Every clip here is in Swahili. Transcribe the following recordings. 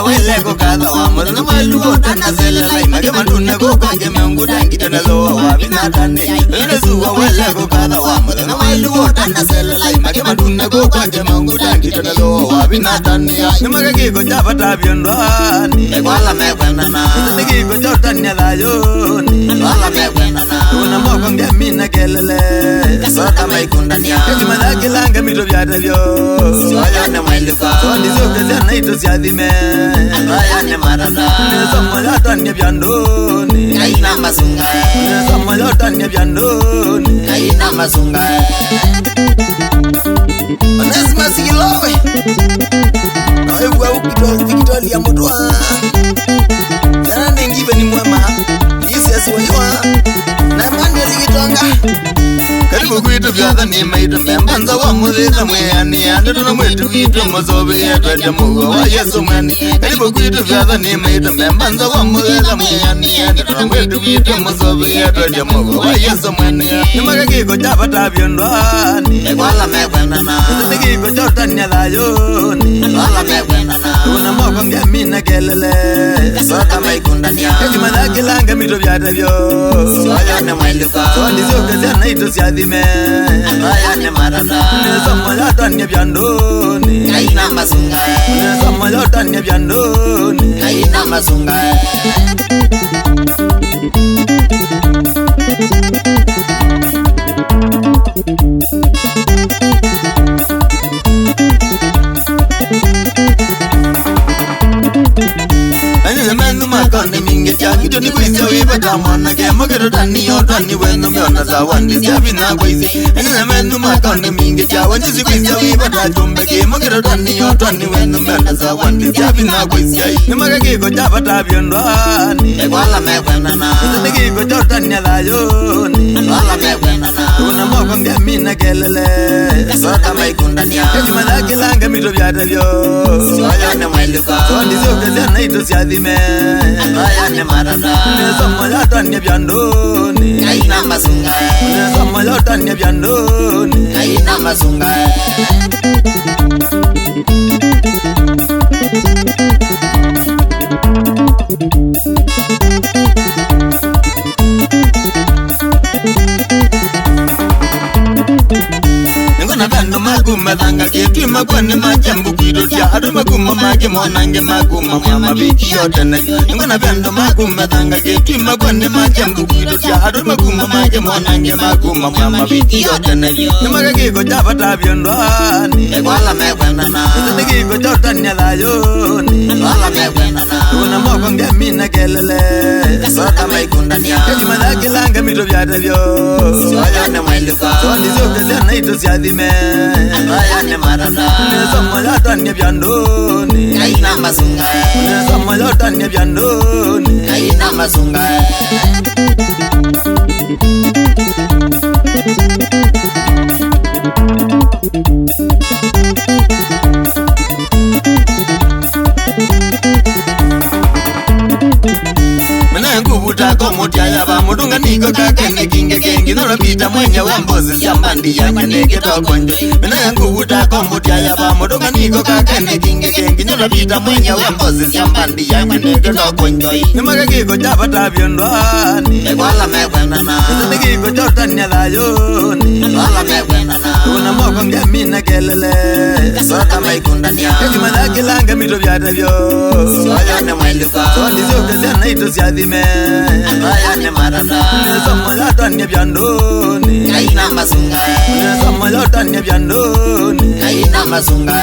wele ko kada wa mo na malu ko tan zela lai mage manduna ko ko ke mengu dangi tan lo wa binatani ene suwa wele ko kada wa mo na malu ko tan zela lai mage manduna ko ko ke mengu dangi tan lo wa binatani ni mage ki ko jabata biondani e wala me kwenana ni ki ko jotan ya la yo ni wala me kwenana una mo ko ngemina kelele sota mai kundania ki malaki langa mi do byata byo soya ne mailuka so ndi zo ke na ito siadime aya ne marada ne somo ya tan ne byandoni kaina masunga ne somo ya tan ne byandoni kaina masunga Onesma sigilowe Awe ukito Victoria ya mudwa Jana nengive ni mwema Yisi ya suwaywa Na mande ligitonga Karibu kuitu vyatha ni maitu membanza wa muzika mweyani Andetuna mwetu kitu mozobe ya twete mugo wa yesu mwani Karibu kuitu vyatha ni maitu membanza wa muzika mweyani Andetuna mwetu kitu mozobe ya twete mugo wa yesu mwani Nimaka kiko chapata biondwani Ekwala mekwenana Kiko chotan ya layoni Ekwala mekwenana Una moko ngemina kelele Sota maikundania Kajimada kilanga mito vyata vyo Soya ne mailuka Sondi zoke zena ito siadime Aya ne marada Nesomo yotan ya byandoni Kaina masunga Nesomo yotan ya byandoni Kaina masunga Makone mingi changi joni kwisi wiba tamana ke magero tani otani weno meona zawandi siabi na kwisi ene menu makone mingi chawanji si kwisi wiba tajumbe ke magero tani otani weno meona zawandi siabi na kwisi ni magage ko jabata biondwani ekwala mekwenana ni kiko jotani alayoni ekwala mekwenana una moko ngemina kelele sota maikundania kajimada kilanga mito byata byo soya ne mailuka sondi zoke zena ito siadime Aya ne marada Nesomo yotan ya byandoni Kaina masunga Nesomo yotan ya byandoni Kaina masunga Ngona bando maguma thanga ketu magone majambu kwidotia adu maguma mage monange maguma mama biki yotene ngona bando maguma thanga ketu magone majambu kwidotia adu maguma mage monange maguma mama biki yotene nimage ko jabata biondwani ekwala mekwenana nimage ko jotanya layoni ekwala mekwenana una moko ngemina kelele sota maikundania kajimada kilanga mito byata byo soya ne mailuka sondi zoke zena ito siadime Aya ne marada Nesomo yotan ya byandoni Kaina masunga Nesomo yotan ya byandoni Kaina masunga Nguvuta komutia yaba mudunga niko kakene kinge kengi Nora pita mwenye wambozi siambandi ya nyanege tokonjo Mina nguvuta komutia yaba mudunga niko kakene kinge kengi Nora pita mwenye wambozi siambandi ya nyanege tokonjo Nimaka kiko jabata biondwani Ekwala mekwenana Nini kiko jotan ya layoni Ekwala mekwenana Una moko ngemina kelele Sota maikundania Kajimada kilanga mito byata byo Soya ne mailuka Sondi zoke zena ito siadime Aya ne marada Nesomo yotan ya byandoni Kaina masunga Nesomo yotan ya byandoni Kaina masunga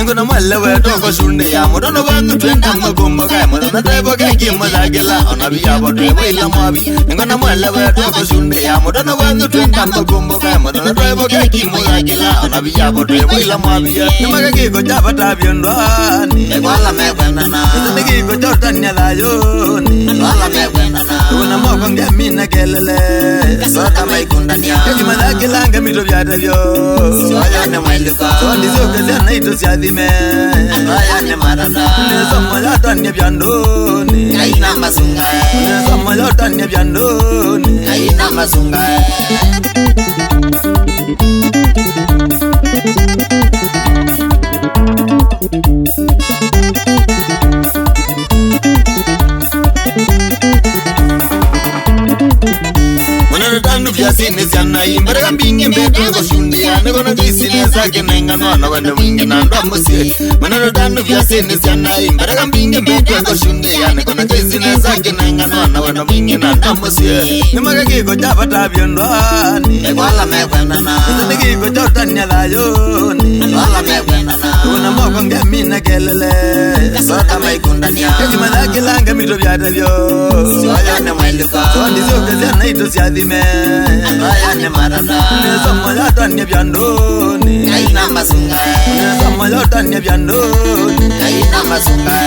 Ngona mwala weto ko shunde ya modono wangu twenda magumba kai modono trebo kai kimma dagela onabi ya botrebo ila mabi ngona mwala weto ko shunde ya modono wangu twenda magumba kai modono trebo kai kimma dagela onabi ya botrebo ila mabi nimaga kiko jabata biondwani ekwala mekwenana ni kiko jotan ya layoni ekwala mekwenana una moko ngemina kelele sota maikundania kajimada kilanga mito byata byo soya ne mailuka sondi zoke zena ito siadime Aya ne marada marada Nesomo yotanye byandoni Kaina masunga Nesomo yotanye byandoni Kaina masunga Danu vya sini zana imbara mbingi mbete ko shundia ne kono kisine zake nenga no wende wingi na ndo musie manano danu vya sini zana imbara mbingi mbete ko shundia ne kono kisine zake nenga no wende wingi na ndo musie Nimaga kiko jaba tabyondwani e wala me kwenda na Nene kiko jotanya layoni wala me kwenda na Una moko ngemina kelele sota maikundania Kajima laki langa mito vyatavyo soya ne mailuka Sondi zoke zana ito siadhime soya ne marada Nesomo yotanye byandoni Kaina masunga Nesomo yotanye byandoni Kaina masunga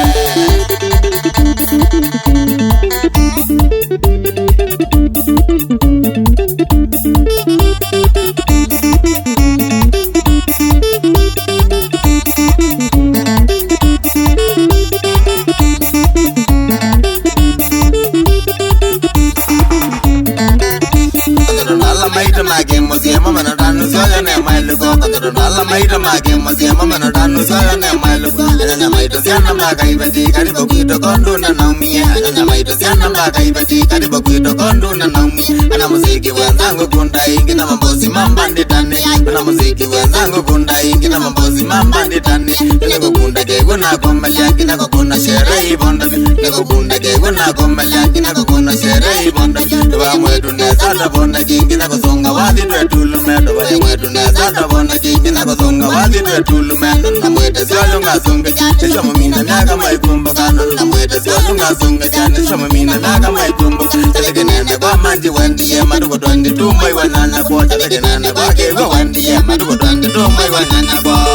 Maita mage muziema mana danu soya ne mailuko Kandoro nala maita mage muziema mana danu soya ne mailuko Ananya maita siana mbaga ibati karibu kuito kondu na naumie Ananya maita siana mbaga ibati karibu kuito kondu na naumie Ana muziki wenzangu kunda ingi na mambozi mambandi tani Ana muziki wenzangu kunda ingi na mambozi mambandi tani Nego kunda kego na komelya kina kokuna shere ibondabi Nego kunda kego na komelya kina kokuna shere ibondabi Tuwa mwetu nezada bonda kingi na kuzonga wazi tuetulume Tuwa mwetu nezada bonda kingi na kuzonga wazi tuetulume Na mwete siolunga sunga Nisho mumina miaka maikumbuka Na mwete siolunga sunga Nisho mumina miaka maikumbuka Chaleke nene kwa manji wendiye Maduko 22 mwai wanana kwa Chaleke nene kwa kego wendiye Maduko 22 mwai wanana kwa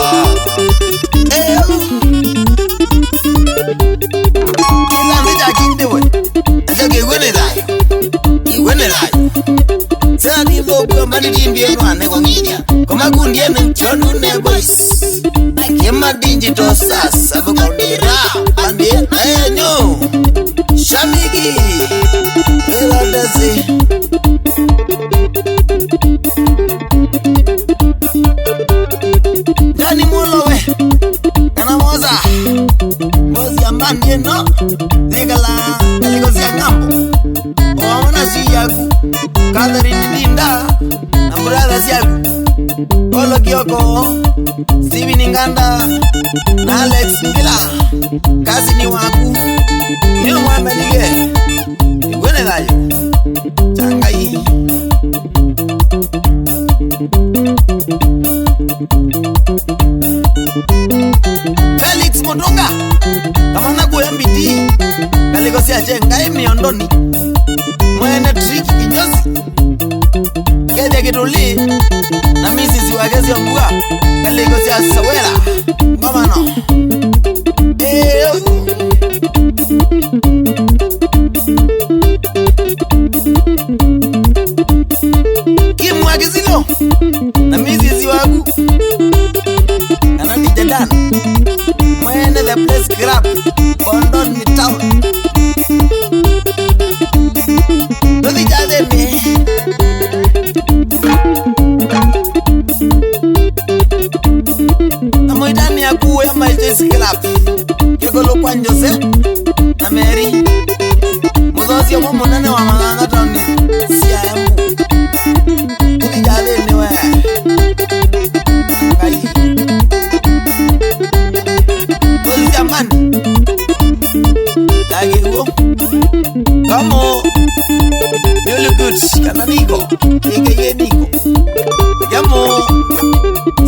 Kila mija kindewe Ajoke iwene dayo Iwene dayo Sani mbogo mbani dimbie nwane kwa nginya Koma kundie mchonu ne boys Kema digital sasa Vukondira Pandi Enyo Shamiki Wela desi Jani mulowe Kana moza Mozi ya mbandi no Zikala Kalikozi ya ngambo Wawana si yaku Catherine Linda Na murada si yaku Olo Kioko Steven Nganda Na Alex Ngila Kasi ni waku Niyo mwamelige Igwene dayo Changai Felix Mutunga Kama nakuya mbiti Kalikosi ya chenga miondoni Mwene triki kinyozi Kede kituli Na misisi wakezi ya mbua Kalikosi ya sawela Ngoma no Kimu wakizilo Na misisi waku Kanani jadana Mwene the place grab Bondon ni town Dodi jade me Na moidani ya kuwe ya maitesi club Kekolo kwa Jose Na Mary Muzozi ya mumu nane wa maganga toni Siya ya mu Dodi jade me we Ngai Dodi jamani Dagi uo Kamo Really good Kana niko Ike ye niko Yamo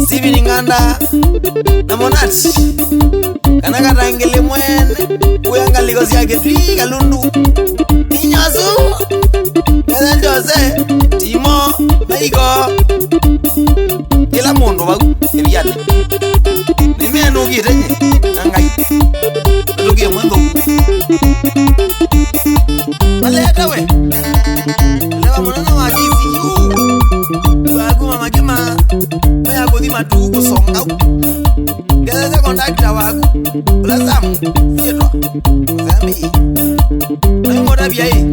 Steven Nganda Na Monati Kana katangele mwene Uyanga likosi yake Twiga lundu Ninyosu Keza Jose Timo Maiko Kila mundu waku Kiviyate Nimenu kitenye Nangai Tukie mwendo Maleta we Lewa mwanana wakizi yu Wakuma makima Maya kuthima tu kusonga Geza kondakta waku Ulasa Sam, sietwa. Zambi. Ngora bia hii.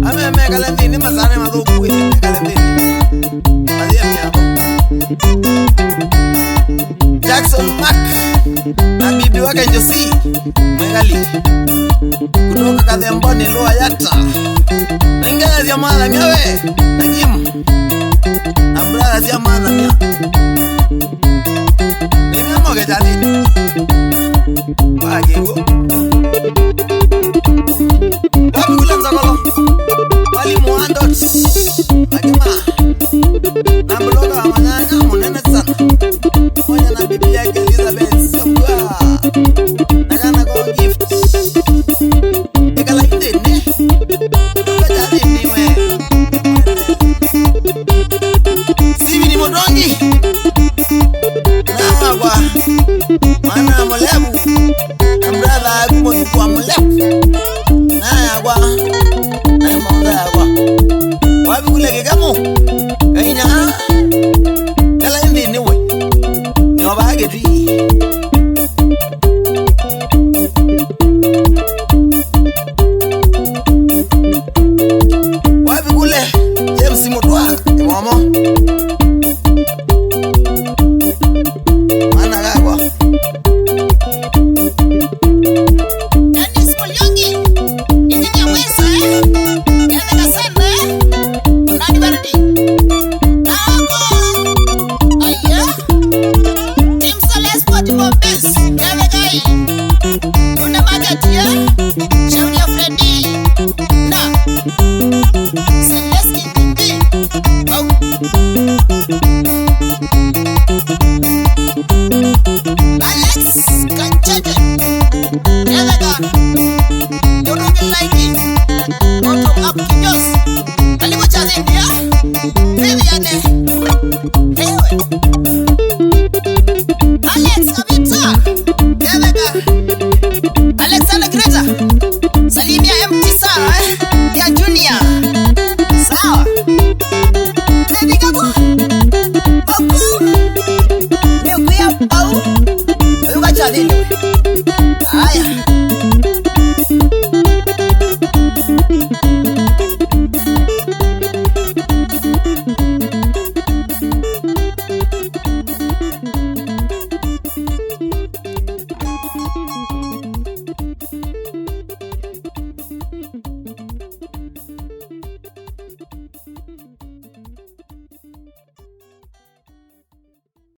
Ame mekala ndini masane madhuku hivi mekala ndini. Madia miako. Jackson Mac na bibi wake Josie Mwegali kutoka Kadhemboni Lua Yata na ingeza zia mwana miawe na Jim na brada zia mwana mia nimemoge jadini wagigo wapi kule mzakolo wali muandot magima na mloga wa manyanya munene sana moja na bibi yake Elizabeth Sokwa nakana kwa gift ekala indene kaja dini we sivi ni modongi na kwa mana molebu na brother akumo kwa molebu na kwa na monga kwa wapi kule kekamu kaina kala indene we Nobageti wapi kule James Mutwa mama mana gagwa Dennis Mulyongi injinia mwesa yana sana unani baridi nako aya Team Celeste Bombes yana gai una magatia shauri ya Freddy na Celeste Kimbi au Alex Kanchete yana gai Don't get like it. Don't talk up kinyos. Kalibu cha India. Baby ane. Ewe. Alex Kabita. Yabega. Alexander Greta. Salimia MT sawa ya Junior. Sawa. Baby kabu. Oku. Niukuya au. Ayuka cha India. Aya.